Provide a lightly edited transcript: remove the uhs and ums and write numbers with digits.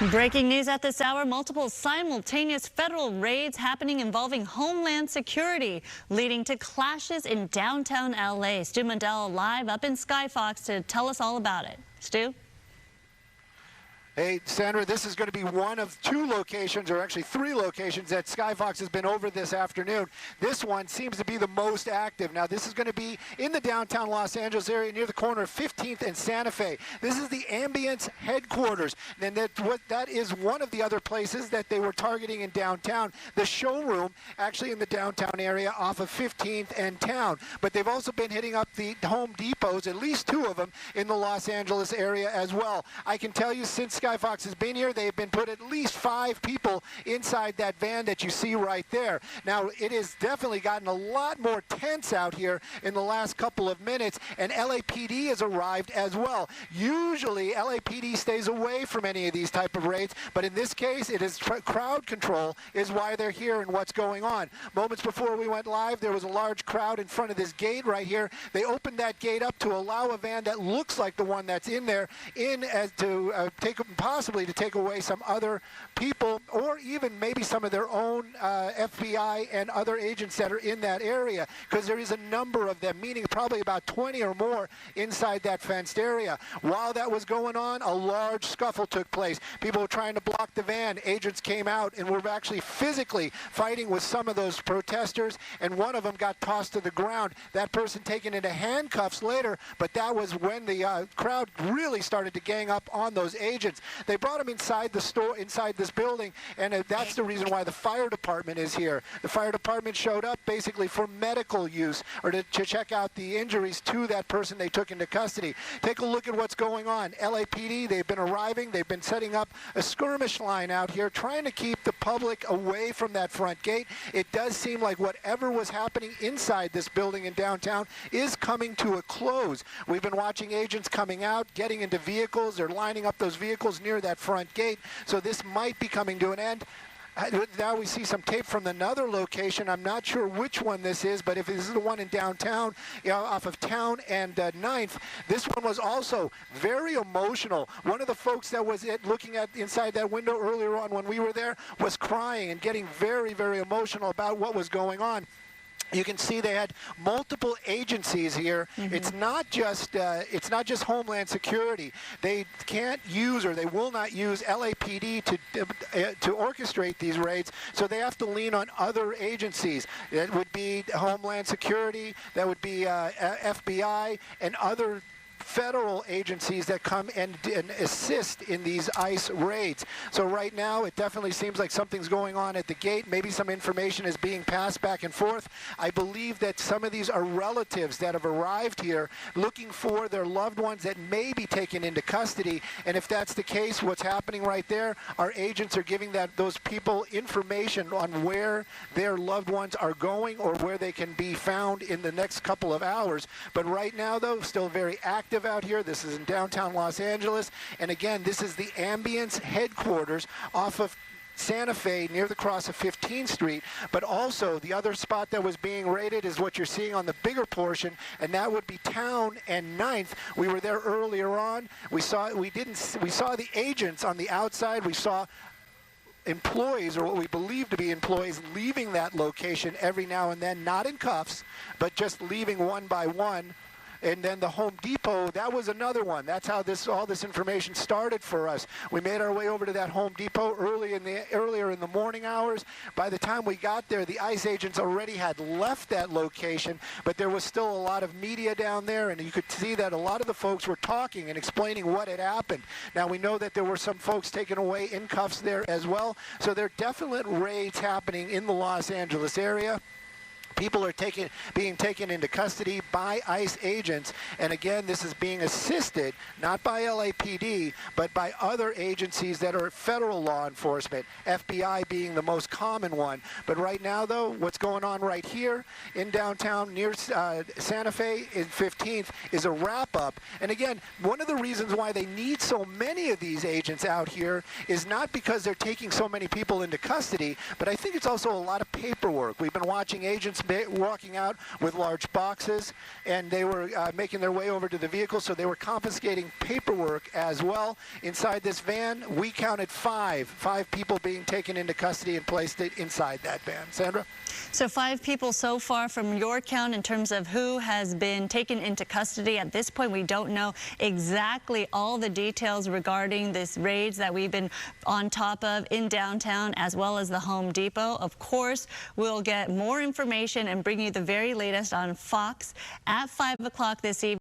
Breaking news at this hour, multiple simultaneous federal raids happening involving Homeland Security, leading to clashes in downtown LA. Stu Mundell live up in Skyfox to tell us all about it. Stu? Hey, Sandra, this is going to be one of two locations, or actually three locations, that Skyfox has been over this afternoon. This one seems to be the most active. Now, this is going to be in the downtown Los Angeles area near the corner of 15th and Santa Fe. This is the Ambience headquarters. And that is one of the other places that they were targeting in downtown. The showroom, actually in the downtown area off of 15th and Town. But they've also been hitting up the Home Depots, at least two of them, in the Los Angeles area as well. I can tell you, since Skyfox has been here, they've been put at least 5 people inside that van that you see right there. Now, it has definitely gotten a lot more tense out here in the last couple of minutes, and LAPD has arrived as well. Usually, LAPD stays away from any of these type of raids, but in this case, it is crowd control is why they're here and what's going on. Moments before we went live, there was a large crowd in front of this gate right here. They opened that gate up to allow a van that looks like the one that's in there in as to possibly to take away some other people, or even maybe some of their own FBI and other agents that are in that area, because there is a number of them, meaning probably about 20 or more inside that fenced area. While that was going on, a large scuffle took place. People were trying to block the van. Agents came out and were actually physically fighting with some of those protesters, and one of them got tossed to the ground. That person taken into handcuffs later, but that was when the crowd really started to gang up on those agents. They brought them inside the store, inside this building, and that's the reason why the fire department is here. The fire department showed up basically for medical use, or to check out the injuries to that person they took into custody. Take a look at what's going on. LAPD, they've been arriving. They've been setting up a skirmish line out here, trying to keep the public away from that front gate. It does seem like whatever was happening inside this building in downtown is coming to a close. We've been watching agents coming out, getting into vehicles. They're lining up those vehicles near that front gate, so this might be coming to an end. Now we see some tape from another location. I'm not sure which one this is, but if this is the one in downtown, off of Town and 9th, this one was also very emotional. One of the folks that was looking at inside that window earlier on when we were there was crying and getting very, very emotional about what was going on. You can see they had multiple agencies here. It's not just Homeland Security. They can't use, or they will not use, LAPD to orchestrate these raids, so they have to lean on other agencies. That would be Homeland Security, that would be FBI, and other federal agencies that come and assist in these ICE raids. So right now, it definitely seems like something's going on at the gate. Maybe some information is being passed back and forth. I believe that some of these are relatives that have arrived here looking for their loved ones that may be taken into custody. And if that's the case, what's happening right there, our agents are giving those people information on where their loved ones are going or where they can be found in the next couple of hours. But right now, though, still very active out here. This is in downtown Los Angeles, and again, this is the Ambience headquarters off of Santa Fe near the cross of 15th Street, but also the other spot that was being raided is what you're seeing on the bigger portion, and that would be Town and 9th. We were there earlier on. We saw the agents on the outside. We saw employees, or what we believe to be employees, leaving that location every now and then, not in cuffs, but just leaving one by one. And then the Home Depot, that was another one. That's how all this information started for us. We made our way over to that Home Depot earlier in the morning hours. By the time we got there, the ICE agents already had left that location, but there was still a lot of media down there, and you could see that a lot of the folks were talking and explaining what had happened. Now, we know that there were some folks taken away in cuffs there as well, so there are definite raids happening in the Los Angeles area. People are being taken into custody by ICE agents, and again, this is being assisted not by LAPD, but by other agencies that are federal law enforcement, FBI being the most common one. But right now, though, what's going on right here in downtown near Santa Fe in 15th is a wrap-up. And again, one of the reasons why they need so many of these agents out here is not because they're taking so many people into custody, but I think it's also a lot of paperwork. We've been watching agents walking out with large boxes, and they were making their way over to the vehicle, so they were confiscating paperwork as well. Inside this van, we counted five people being taken into custody and placed inside that van. Sandra? So 5 people so far from your count in terms of who has been taken into custody. At this point, we don't know exactly all the details regarding this raids that we've been on top of in downtown as well as the Home Depot. Of course, we'll get more information and bring you the very latest on Fox at 5 o'clock this evening.